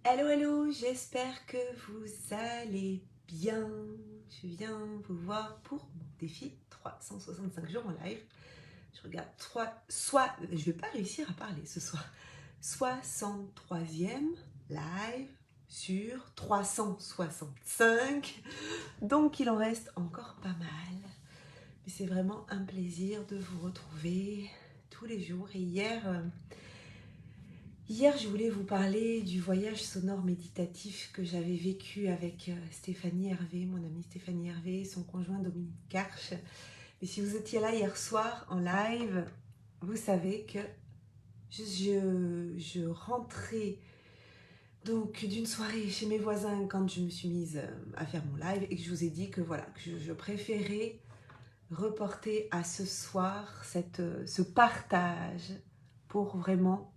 Hello, hello, j'espère que vous allez bien. Je viens vous voir pour mon défi 365 jours en live. Je regarde je vais pas réussir à parler ce soir. 63e live sur 365. Donc il en reste encore pas mal. Mais c'est vraiment un plaisir de vous retrouver tous les jours. Et Hier, je voulais vous parler du voyage sonore méditatif que j'avais vécu avec Stéphanie Hervé, mon amie Stéphanie Hervé et son conjoint Dominique Karch. Et si vous étiez là hier soir en live, vous savez que je rentrais donc d'une soirée chez mes voisins quand je me suis mise à faire mon live et que je vous ai dit que voilà, que je préférais reporter à ce soir ce partage pour vraiment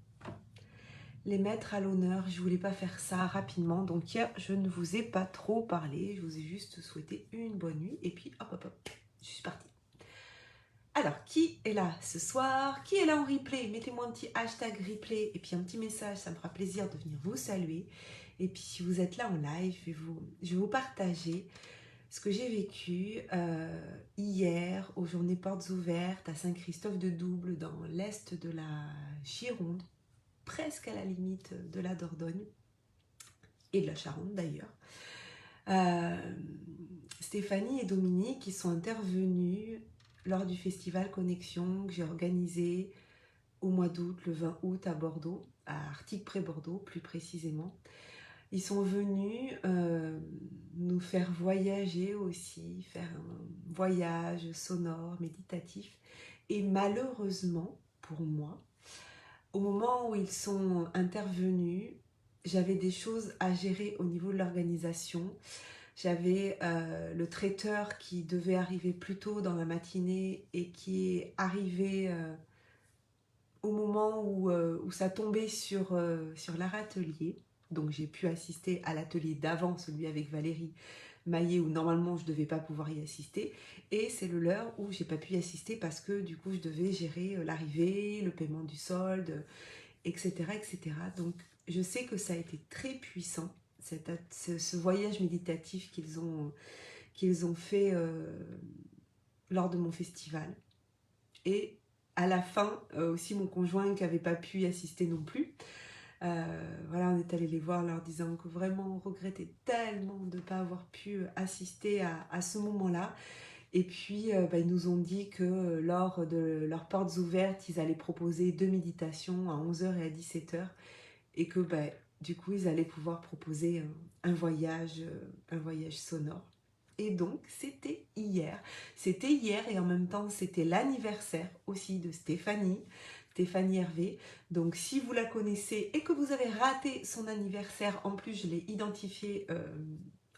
les mettre à l'honneur. Je voulais pas faire ça rapidement, donc hier je ne vous ai pas trop parlé, je vous ai juste souhaité une bonne nuit et puis hop hop hop, je suis partie. Alors, qui est là ce soir? Qui est là en replay? Mettez-moi un petit hashtag replay et puis un petit message, ça me fera plaisir de venir vous saluer. Et puis si vous êtes là en live, je vais vous partager ce que j'ai vécu hier aux journées portes ouvertes à Saint-Christophe-de-Double dans l'est de la Gironde, presque à la limite de la Dordogne et de la Charente d'ailleurs. Stéphanie et Dominique qui sont intervenus lors du festival Connexion que j'ai organisé au mois d'août, le 20 août à Bordeaux, à Artigues-près-Bordeaux plus précisément. Ils sont venus nous faire voyager aussi, faire un voyage sonore, méditatif. Et malheureusement, pour moi, au moment où ils sont intervenus, j'avais des choses à gérer au niveau de l'organisation. J'avais le traiteur qui devait arriver plus tôt dans la matinée et qui est arrivé au moment où ça tombait sur leur atelier. Donc j'ai pu assister à l'atelier d'avant, celui avec Valérie Maillet, où normalement je ne devais pas pouvoir y assister. Et c'est le leur où j'ai pas pu y assister parce que du coup je devais gérer l'arrivée, le paiement du solde, etc., etc. Donc je sais que ça a été très puissant, ce voyage méditatif qu'ils ont fait lors de mon festival. Et à la fin, aussi mon conjoint qui n'avait pas pu y assister non plus. Voilà, on est allé les voir leur disant que vraiment on regrettait tellement de ne pas avoir pu assister à ce moment-là. Et puis ils nous ont dit que lors de leurs portes ouvertes, ils allaient proposer 2 méditations à 11h et à 17h. Et que du coup, ils allaient pouvoir proposer un voyage sonore. Et donc, c'était hier. C'était hier et en même temps, c'était l'anniversaire aussi de Stéphanie Hervé. Donc, si vous la connaissez et que vous avez raté son anniversaire, en plus, je l'ai identifié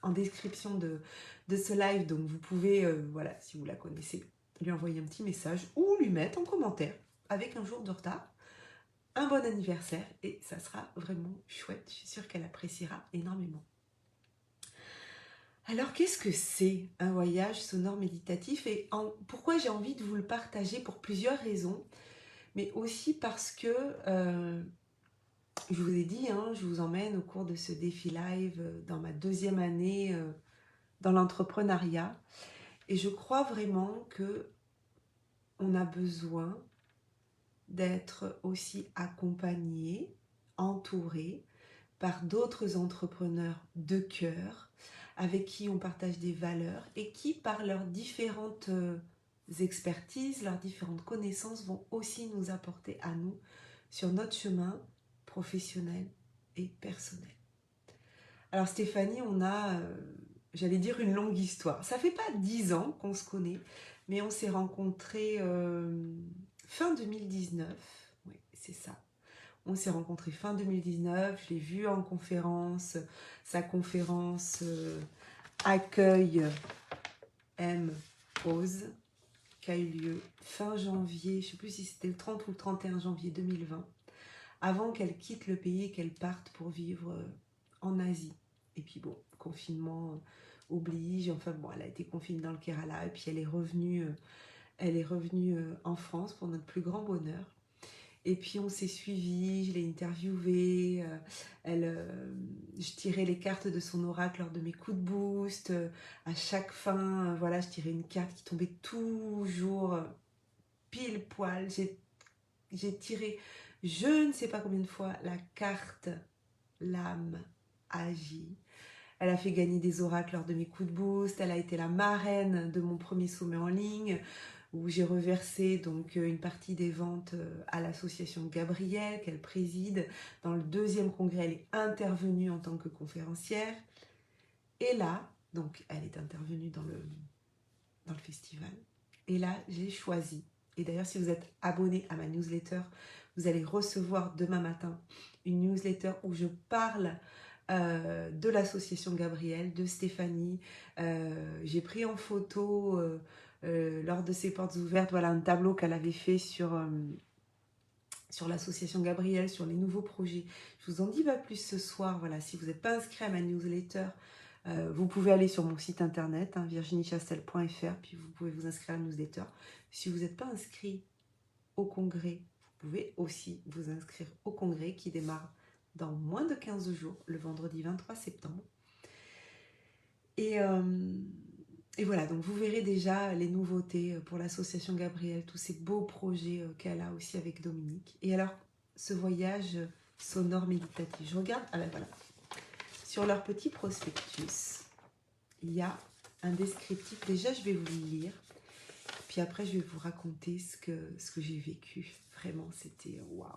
en description de ce live. Donc, vous pouvez, voilà, si vous la connaissez, lui envoyer un petit message ou lui mettre en commentaire avec un jour de retard un bon anniversaire et ça sera vraiment chouette. Je suis sûre qu'elle appréciera énormément. Alors, qu'est-ce que c'est un voyage sonore méditatif et pourquoi j'ai envie de vous le partager? Pour plusieurs raisons, mais aussi parce que je vous ai dit, hein, je vous emmène au cours de ce défi live dans ma 2e année dans l'entrepreneuriat et je crois vraiment que on a besoin d'être aussi accompagné, entouré par d'autres entrepreneurs de cœur avec qui on partage des valeurs et qui, par leurs différentes expertises, leurs différentes connaissances, vont aussi nous apporter à nous sur notre chemin professionnel et personnel. Alors Stéphanie, on a, j'allais dire, une longue histoire. Ça fait pas 10 ans qu'on se connaît, mais on s'est rencontrés fin 2019. Oui, c'est ça. On s'est rencontrés fin 2019, je l'ai vu en conférence, sa conférence Accueil M Pause, qui a eu lieu fin janvier, je ne sais plus si c'était le 30 ou le 31 janvier 2020, avant qu'elle quitte le pays et qu'elle parte pour vivre en Asie. Et puis bon, confinement oblige, enfin bon, elle a été confinée dans le Kerala et puis elle est revenue en France pour notre plus grand bonheur. Et puis on s'est suivis, je l'ai interviewée, je tirais les cartes de son oracle lors de mes coups de boost. À chaque fin, voilà, je tirais une carte qui tombait toujours pile poil. J'ai tiré je ne sais pas combien de fois la carte l'âme agit. Elle a fait gagner des oracles lors de mes coups de boost. Elle a été la marraine de mon premier sommet en ligne où j'ai reversé donc une partie des ventes à l'association Gabrielle qu'elle préside. Dans le deuxième congrès, elle est intervenue en tant que conférencière. Et là, donc elle est intervenue dans le festival. Et là, j'ai choisi. Et d'ailleurs, si vous êtes abonné à ma newsletter, vous allez recevoir demain matin une newsletter où je parle de l'association Gabrielle, de Stéphanie. J'ai pris en photo lors de ses portes ouvertes, voilà un tableau qu'elle avait fait sur l'association Gabrielle, sur les nouveaux projets. Je vous en dis pas plus ce soir. Voilà, si vous n'êtes pas inscrit à ma newsletter, vous pouvez aller sur mon site internet, virginiechastel.fr, puis vous pouvez vous inscrire à la newsletter. Si vous n'êtes pas inscrit au congrès, vous pouvez aussi vous inscrire au congrès qui démarre dans moins de 15 jours, le vendredi 23 septembre. Et voilà, donc vous verrez déjà les nouveautés pour l'association Gabrielle, tous ces beaux projets qu'elle a aussi avec Dominique. Et alors, ce voyage sonore méditatif, je regarde, ah ben voilà, sur leur petit prospectus, il y a un descriptif. Déjà, je vais vous le lire, puis après, je vais vous raconter ce que j'ai vécu. Vraiment, c'était waouh.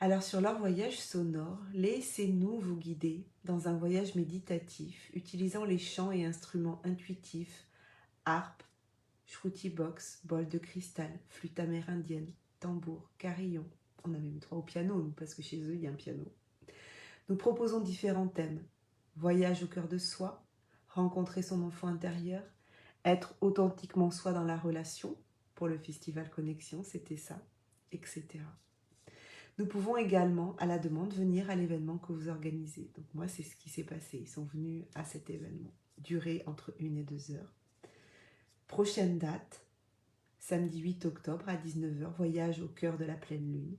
Alors sur leur voyage sonore, laissez-nous vous guider dans un voyage méditatif utilisant les chants et instruments intuitifs, harpe, shruti box, bol de cristal, flûte amérindienne, tambour, carillon. On a même 3 au piano, nous, parce que chez eux, il y a un piano. Nous proposons différents thèmes. Voyage au cœur de soi, rencontrer son enfant intérieur, être authentiquement soi dans la relation. Pour le festival Connexion, c'était ça, etc. Nous pouvons également, à la demande, venir à l'événement que vous organisez. Donc moi, c'est ce qui s'est passé. Ils sont venus à cet événement, duré entre 1 et 2 heures. Prochaine date, samedi 8 octobre à 19 heures, voyage au cœur de la pleine lune.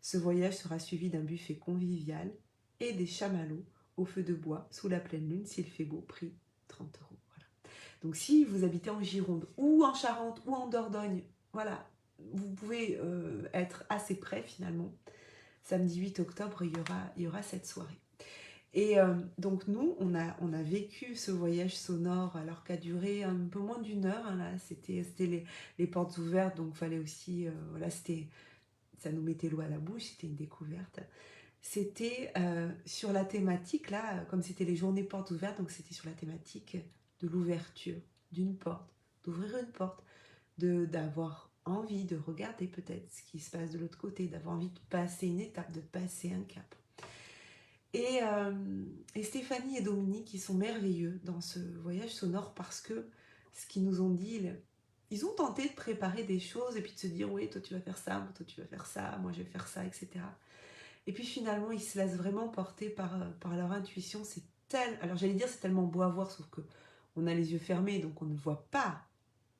Ce voyage sera suivi d'un buffet convivial et des chamallows au feu de bois sous la pleine lune, s'il fait beau, prix 30 euros. Voilà. Donc si vous habitez en Gironde ou en Charente ou en Dordogne, voilà, vous pouvez être assez près finalement. Samedi 8 octobre, il y aura cette soirée. Et donc nous, on a vécu ce voyage sonore alors qu'a duré un peu moins d'1 heure. Hein, là, c'était les portes ouvertes, donc il fallait aussi, voilà, ça nous mettait l'eau à la bouche, c'était une découverte. C'était sur la thématique, là, comme c'était les journées portes ouvertes, donc c'était sur la thématique de l'ouverture d'une porte, d'ouvrir une porte, d'avoir envie de regarder peut-être ce qui se passe de l'autre côté, d'avoir envie de passer une étape, de passer un cap. Et Stéphanie et Dominique, ils sont merveilleux dans ce voyage sonore parce que ce qu'ils nous ont dit, ils ont tenté de préparer des choses et puis de se dire oui, toi tu vas faire ça, moi toi tu vas faire ça, moi je vais faire ça, etc. Et puis finalement, ils se laissent vraiment porter par leur intuition. Alors j'allais dire c'est tellement beau à voir, sauf que on a les yeux fermés donc on ne voit pas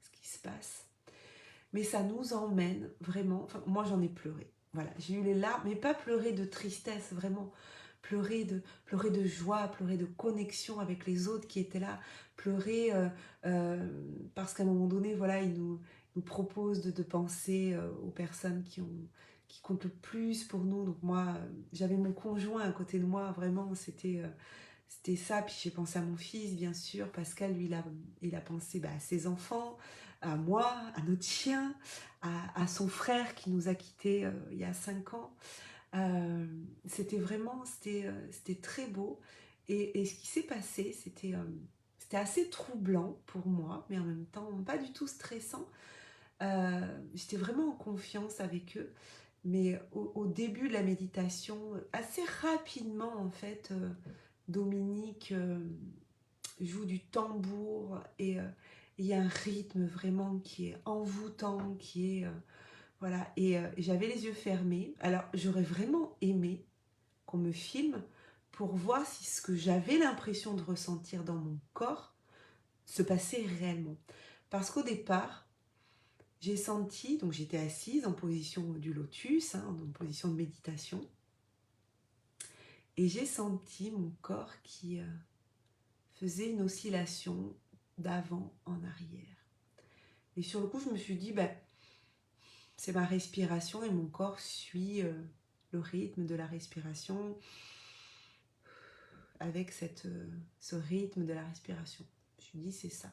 ce qui se passe. Mais ça nous emmène vraiment, enfin moi j'en ai pleuré. Voilà, j'ai eu les larmes, mais pas pleurer de tristesse, vraiment pleurer de joie, pleurer de connexion avec les autres qui étaient là, pleurer parce qu'à un moment donné, voilà, ils nous proposent de penser aux personnes qui comptent le plus pour nous. Donc moi, j'avais mon conjoint à côté de moi, vraiment, c'était ça. Puis j'ai pensé à mon fils, bien sûr. Pascal, lui, il a pensé à ses enfants, à moi, à notre chien, à son frère qui nous a quittés il y a 5 ans. C'était très beau. Et ce qui s'est passé, c'était assez troublant pour moi, mais en même temps pas du tout stressant. J'étais vraiment en confiance avec eux. Mais au début de la méditation, assez rapidement en fait, Dominique joue du tambour et il y a un rythme vraiment qui est envoûtant, qui est voilà. Et j'avais les yeux fermés. Alors j'aurais vraiment aimé qu'on me filme pour voir si ce que j'avais l'impression de ressentir dans mon corps se passait réellement. Parce qu'au départ, j'ai senti, donc j'étais assise en position du lotus, hein, en position de méditation. Et j'ai senti mon corps qui faisait une oscillation d'avant en arrière. Et sur le coup, je me suis dit, c'est ma respiration et mon corps suit le rythme de la respiration avec ce rythme de la respiration. Je me suis dit, c'est ça.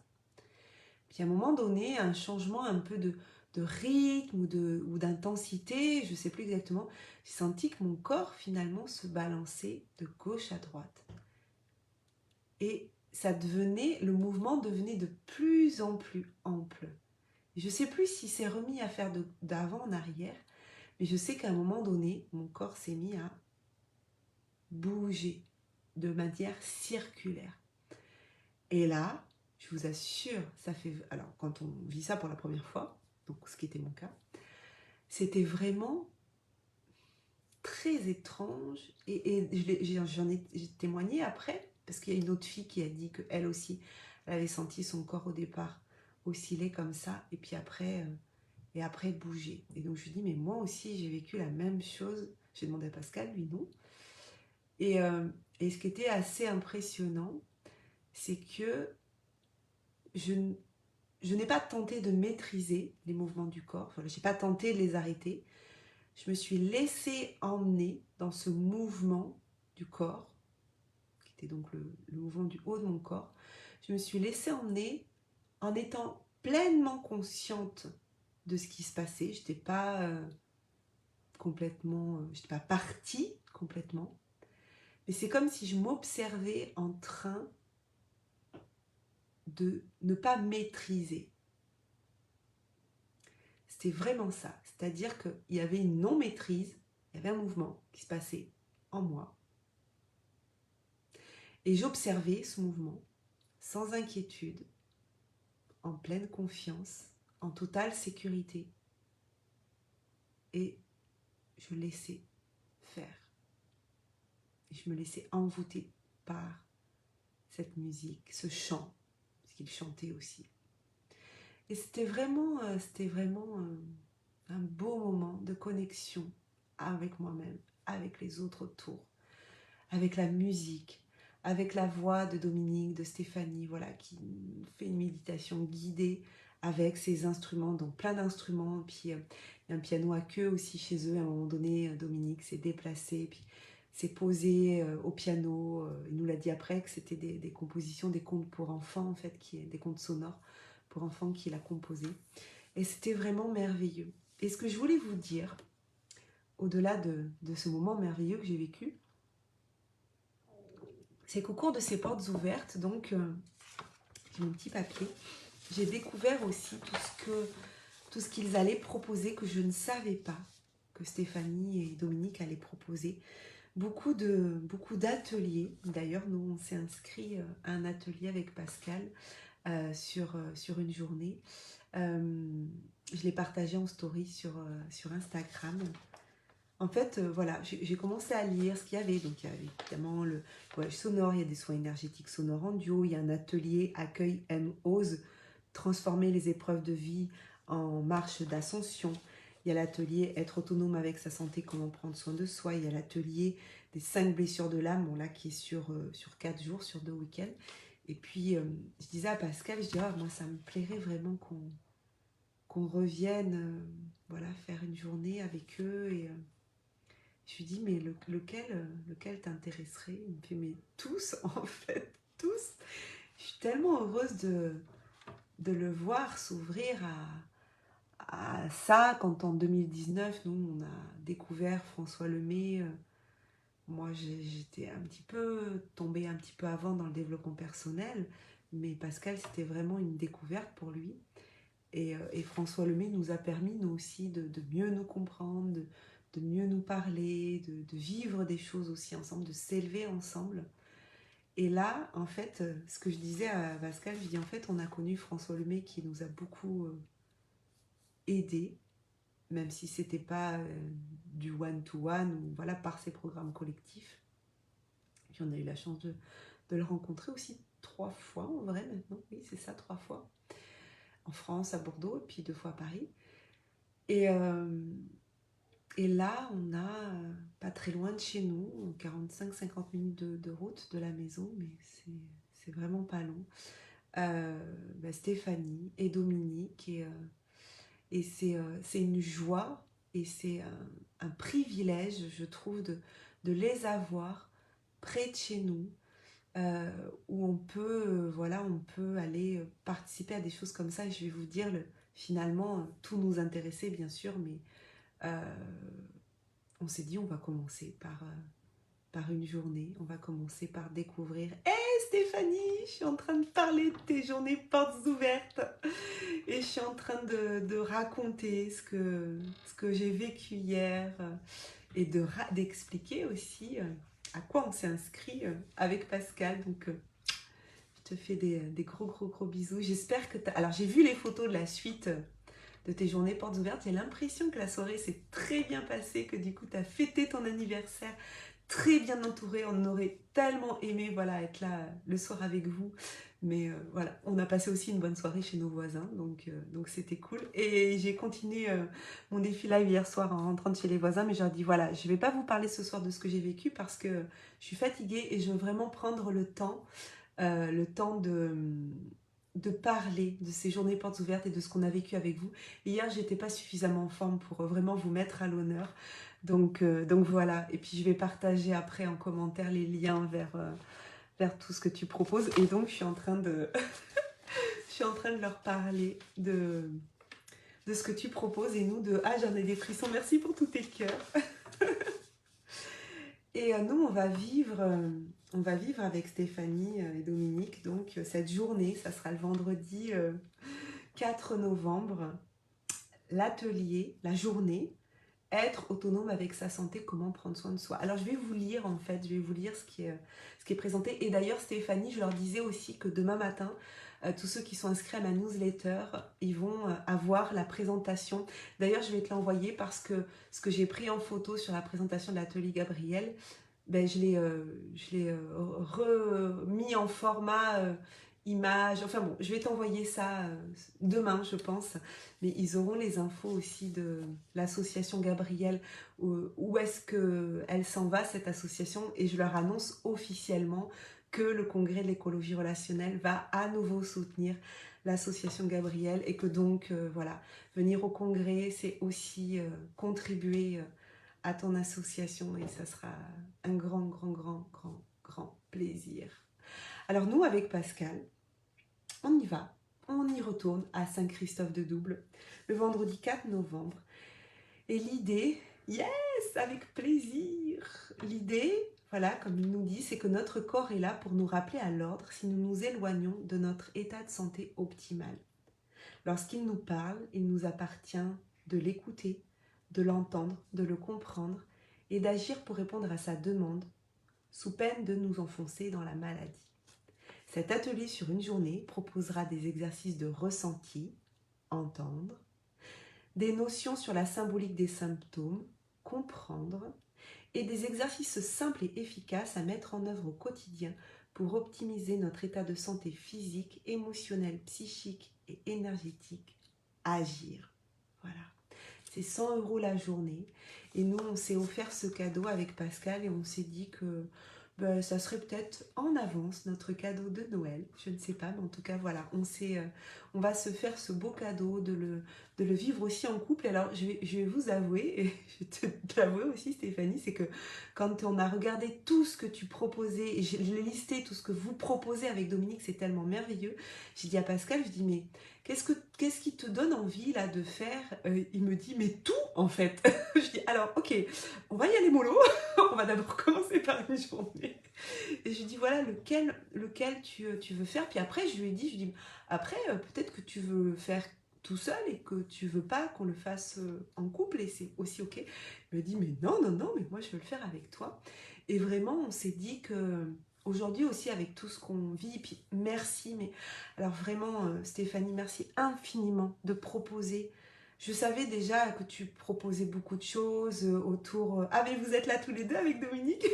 Puis à un moment donné, un changement un peu de rythme ou d'intensité, je ne sais plus exactement, j'ai senti que mon corps finalement se balançait de gauche à droite. Et le mouvement devenait de plus en plus ample. Je ne sais plus si c'est remis à faire d'avant en arrière, mais je sais qu'à un moment donné, mon corps s'est mis à bouger de manière circulaire. Et là, je vous assure, ça fait... Alors, quand on vit ça pour la première fois, donc ce qui était mon cas, c'était vraiment très étrange. Et j'ai témoigné après, parce qu'il y a une autre fille qui a dit qu'elle aussi, elle avait senti son corps au départ osciller comme ça, et puis après bouger. Et donc je lui dis, mais moi aussi, j'ai vécu la même chose. J'ai demandé à Pascal, lui non. Et ce qui était assez impressionnant, c'est que je n'ai pas tenté de maîtriser les mouvements du corps, enfin, je n'ai pas tenté de les arrêter. Je me suis laissée emmener dans ce mouvement du corps, qui était donc le mouvement du haut de mon corps. Je me suis laissée emmener en étant pleinement consciente de ce qui se passait. Je n'étais pas complètement, je n'étais pas partie complètement. Mais c'est comme si je m'observais en train de ne pas maîtriser. C'était vraiment ça. C'est-à-dire qu'il y avait une non-maîtrise, il y avait un mouvement qui se passait en moi. Et j'observais ce mouvement sans inquiétude, en pleine confiance, en totale sécurité. Et je laissais faire. Et je me laissais envoûter par cette musique, ce chant, parce qu'il chantait aussi. Et c'était vraiment un beau moment de connexion avec moi-même, avec les autres autour, avec la musique, avec la voix de Dominique, de Stéphanie, voilà, qui fait une méditation guidée avec ses instruments, donc plein d'instruments. Puis il y a un piano à queue aussi chez eux. À un moment donné, Dominique s'est déplacé, puis s'est posé au piano. Il nous l'a dit après que c'était des compositions, des contes pour enfants, en fait, des contes sonores pour enfants qu'il a composés. Et c'était vraiment merveilleux. Et ce que je voulais vous dire, au-delà de ce moment merveilleux que j'ai vécu, c'est qu'au cours de ces portes ouvertes, donc j'ai mon petit papier, j'ai découvert aussi tout ce qu'ils allaient proposer que je ne savais pas, que Stéphanie et Dominique allaient proposer. Beaucoup d'ateliers. D'ailleurs, nous, on s'est inscrit à un atelier avec Pascal sur une journée. Je l'ai partagé en story sur Instagram. En fait, voilà, j'ai commencé à lire ce qu'il y avait. Donc, il y avait évidemment le voyage sonore, il y a des soins énergétiques sonores en duo, il y a un atelier Accueil M Ose, transformer les épreuves de vie en marche d'ascension. Il y a l'atelier Être autonome avec sa santé, comment prendre soin de soi. Il y a l'atelier des 5 blessures de l'âme, bon, là, qui est sur 4 jours, sur 2 week-ends. Et puis, je disais à Pascal, je dis, moi, ça me plairait vraiment qu'on revienne voilà, faire une journée avec eux. Et je lui dis, mais lequel t'intéresserait? Il me fait, mais tous, en fait, tous. Je suis tellement heureuse de le voir s'ouvrir à ça, quand en 2019, nous, on a découvert François Lemay. Moi, j'étais un petit peu tombée un petit peu avant dans le développement personnel, mais Pascal, c'était vraiment une découverte pour lui. Et François Lemay nous a permis, nous aussi, de mieux nous comprendre, de mieux nous parler, de vivre des choses aussi ensemble, de s'élever ensemble. Et là, en fait, ce que je disais à Pascal, je dis, en fait, on a connu François Lemay qui nous a beaucoup aidés, même si c'était pas du one-to-one, ou voilà, par ses programmes collectifs. Puis on a eu la chance de le rencontrer aussi 3 fois, en vrai, maintenant. Oui, c'est ça, 3 fois. En France, à Bordeaux, et puis 2 fois à Paris. Et Et là, on a, pas très loin de chez nous, 45-50 minutes de route de la maison, mais c'est vraiment pas long, Stéphanie et Dominique. Et c'est une joie et c'est un privilège, je trouve, de les avoir près de chez nous, où on peut, voilà, on peut aller participer à des choses comme ça. Et je vais vous dire, finalement, tout nous intéressait, bien sûr, mais euh, on s'est dit, on va commencer par une journée. On va commencer par découvrir. Hé Stéphanie, je suis en train de parler de tes journées portes ouvertes. Et je suis en train de raconter ce que j'ai vécu hier et d'expliquer aussi à quoi on s'est inscrit avec Pascal. Donc, je te fais des gros, gros, gros bisous. J'espère que tu as... Alors, j'ai vu les photos de la suite de tes journées portes ouvertes. J'ai l'impression que la soirée s'est très bien passée, que du coup, tu as fêté ton anniversaire très bien entouré. On aurait tellement aimé voilà, être là le soir avec vous. Mais voilà, on a passé aussi une bonne soirée chez nos voisins, donc c'était cool. Et j'ai continué mon défi live hier soir en rentrant de chez les voisins, mais je leur dis voilà, je ne vais pas vous parler ce soir de ce que j'ai vécu parce que je suis fatiguée et je veux vraiment prendre le temps de parler de ces journées portes ouvertes et de ce qu'on a vécu avec vous. Et hier, j'étais pas suffisamment en forme pour vraiment vous mettre à l'honneur. Donc voilà, et puis je vais partager après en commentaire les liens vers tout ce que tu proposes. Et donc je suis en train de, je suis en train de leur parler de ce que tu proposes et nous de « Ah, j'en ai des frissons, merci pour tous tes cœurs ». Et nous, on va vivre avec Stéphanie et Dominique donc cette journée, ça sera le vendredi 4 novembre, l'atelier, la journée, être autonome avec sa santé, comment prendre soin de soi. Alors je vais vous lire en fait, je vais vous lire ce qui est présenté. Et d'ailleurs Stéphanie, je leur disais aussi que demain matin, tous ceux qui sont inscrits à ma newsletter, ils vont avoir la présentation. D'ailleurs je vais te l'envoyer parce que ce que j'ai pris en photo sur la présentation de l'atelier Gabriel, ben, je l'ai remis en format image. Enfin bon, je vais t'envoyer ça demain, je pense. Mais ils auront les infos aussi de l'association Gabriel. Où est-ce qu'elle s'en va, cette association? Et je leur annonce officiellement que le congrès de l'écologie relationnelle va à nouveau soutenir l'association Gabriel et que donc, voilà, venir au congrès, c'est aussi contribuer à ton association et ça sera un grand, grand, grand, grand, grand plaisir. Alors nous, avec Pascal, on y va, on y retourne à Saint-Christophe-de-Double le vendredi 4 novembre. Et l'idée, yes, avec plaisir, l'idée, voilà, comme il nous dit, c'est que notre corps est là pour nous rappeler à l'ordre si nous nous éloignons de notre état de santé optimal. Lorsqu'il nous parle, il nous appartient de l'écouter, de l'entendre, de le comprendre et d'agir pour répondre à sa demande, sous peine de nous enfoncer dans la maladie. Cet atelier sur une journée proposera des exercices de ressenti, entendre, des notions sur la symbolique des symptômes, comprendre, et des exercices simples et efficaces à mettre en œuvre au quotidien pour optimiser notre état de santé physique, émotionnel, psychique et énergétique. Agir. Voilà. C'est 100 € la journée. Et nous, on s'est offert ce cadeau avec Pascal et on s'est dit que ça serait peut-être en avance notre cadeau de Noël. Je ne sais pas, mais en tout cas, voilà, on va se faire ce beau cadeau de le vivre aussi en couple. Alors, je vais vous avouer, et je vais te l'avouer aussi, Stéphanie, c'est que quand on a regardé tout ce que tu proposais, et j'ai listé tout ce que vous proposez avec Dominique, c'est tellement merveilleux. J'ai dit à Pascal, je dis, mais qu'est-ce qui te donne envie là de faire? Il me dit, mais tout en fait. Je dis, alors, ok, on va y aller mollo. On va d'abord commencer par une journée. Et je lui dis, voilà, lequel tu veux faire. Puis après, je lui ai dit, après, peut-être que tu veux faire tout seul et que tu veux pas qu'on le fasse en couple et c'est aussi ok. Il me dit, mais non, non, non, mais moi je veux le faire avec toi. Et vraiment, on s'est dit que aujourd'hui aussi, avec tout ce qu'on vit, puis merci, mais alors vraiment, Stéphanie, merci infiniment de proposer. Je savais déjà que tu proposais beaucoup de choses autour... Ah, mais vous êtes là tous les deux avec Dominique?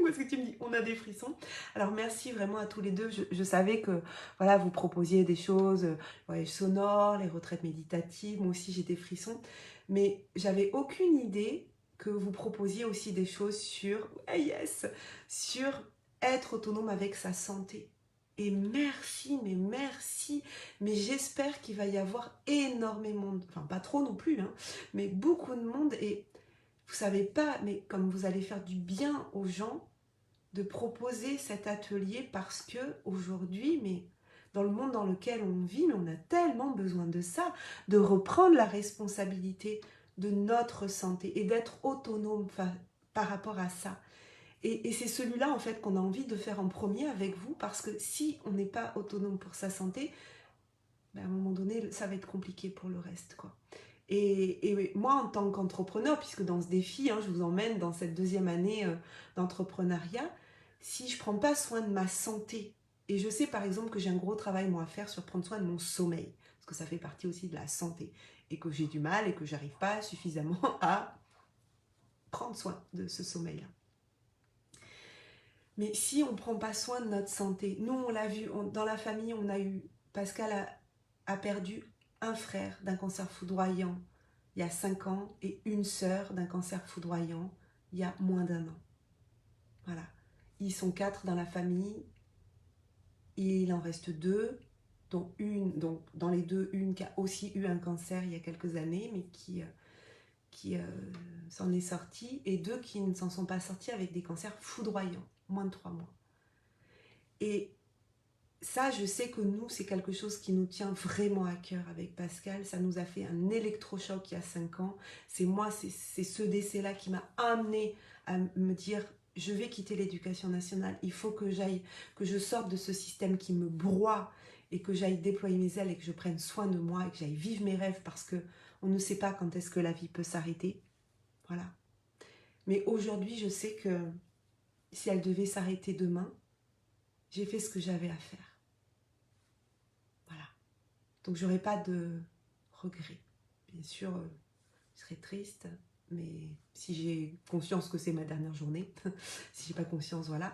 Parce que tu me dis, on a des frissons. Alors, merci vraiment à tous les deux. Je savais que, voilà, vous proposiez des choses, voyages sonores, les retraites méditatives. Moi aussi, j'ai des frissons. Mais j'avais aucune idée que vous proposiez aussi des choses sur, ah yes, sur être autonome avec sa santé. Et merci, mais j'espère qu'il va y avoir énormément, enfin pas trop non plus, hein, mais beaucoup de monde. Et vous savez pas, mais comme vous allez faire du bien aux gens, de proposer cet atelier parce que aujourd'hui, mais dans le monde dans lequel on vit, mais on a tellement besoin de ça, de reprendre la responsabilité de notre santé et d'être autonome par rapport à ça. Et c'est celui-là en fait qu'on a envie de faire en premier avec vous, parce que si on n'est pas autonome pour sa santé, ben à un moment donné, ça va être compliqué pour le reste, quoi. Et moi, en tant qu'entrepreneur, puisque dans ce défi, hein, je vous emmène dans cette deuxième année d'entrepreneuriat, si je ne prends pas soin de ma santé, et je sais par exemple que j'ai un gros travail moi à faire sur prendre soin de mon sommeil, parce que ça fait partie aussi de la santé, et que j'ai du mal et que j'arrive pas suffisamment à prendre soin de ce sommeil-là. Mais si on ne prend pas soin de notre santé, nous on l'a vu, dans la famille, on a eu, Pascal a perdu un frère d'un cancer foudroyant il y a 5 ans et une sœur d'un cancer foudroyant il y a moins d'1 an. Voilà. Ils sont 4 dans la famille et il en reste 2, dont dans les 2, une qui a aussi eu un cancer il y a quelques années, mais qui s'en est sortie, et 2 qui ne s'en sont pas sortis avec des cancers foudroyants, moins de 3 mois. Et ça, je sais que nous, c'est quelque chose qui nous tient vraiment à cœur avec Pascal. Ça nous a fait un électrochoc il y a 5 ans. C'est ce décès-là qui m'a amené à me dire, je vais quitter l'éducation nationale. Il faut que je sorte de ce système qui me broie et que j'aille déployer mes ailes et que je prenne soin de moi et que j'aille vivre mes rêves, parce que on ne sait pas quand est-ce que la vie peut s'arrêter. Voilà. Mais aujourd'hui, je sais que si elle devait s'arrêter demain, j'ai fait ce que j'avais à faire. Voilà. Donc j'aurais pas de regrets. Bien sûr, je serais triste, mais si j'ai conscience que c'est ma dernière journée, si j'ai pas conscience, voilà.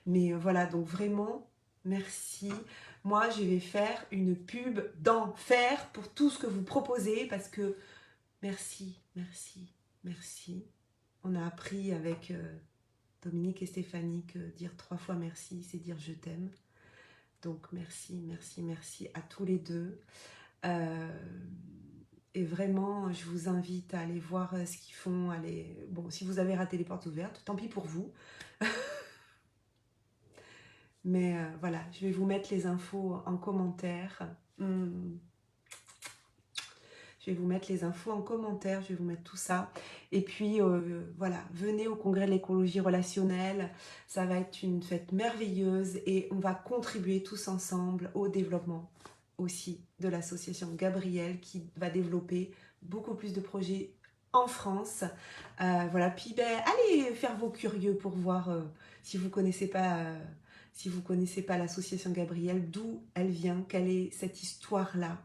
Mais voilà, donc vraiment, merci. Moi, je vais faire une pub d'enfer pour tout ce que vous proposez, parce que merci. On a appris avec Dominique et Stéphanie que dire 3 fois merci, c'est dire je t'aime. Donc merci à tous les deux. Et vraiment, je vous invite à aller voir ce qu'ils font. Bon, si vous avez raté les portes ouvertes, tant pis pour vous. Mais voilà, je vais vous mettre les infos en commentaire. Je vais vous mettre les infos en commentaire, je vais vous mettre tout ça. Et puis, voilà, venez au congrès de l'écologie relationnelle. Ça va être une fête merveilleuse et on va contribuer tous ensemble au développement aussi de l'association Gabrielle, qui va développer beaucoup plus de projets en France. Voilà, puis ben, allez faire vos curieux pour voir si vous connaissez pas... si vous ne connaissez pas l'association Gabrielle, d'où elle vient, quelle est cette histoire-là,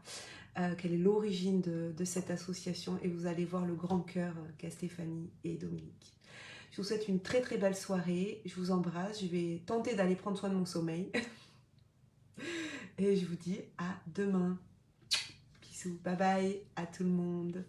quelle est l'origine de cette association, et vous allez voir le grand cœur qu'a Stéphanie et Dominique. Je vous souhaite une très très belle soirée, je vous embrasse, je vais tenter d'aller prendre soin de mon sommeil et je vous dis à demain. Bisous, bye bye à tout le monde.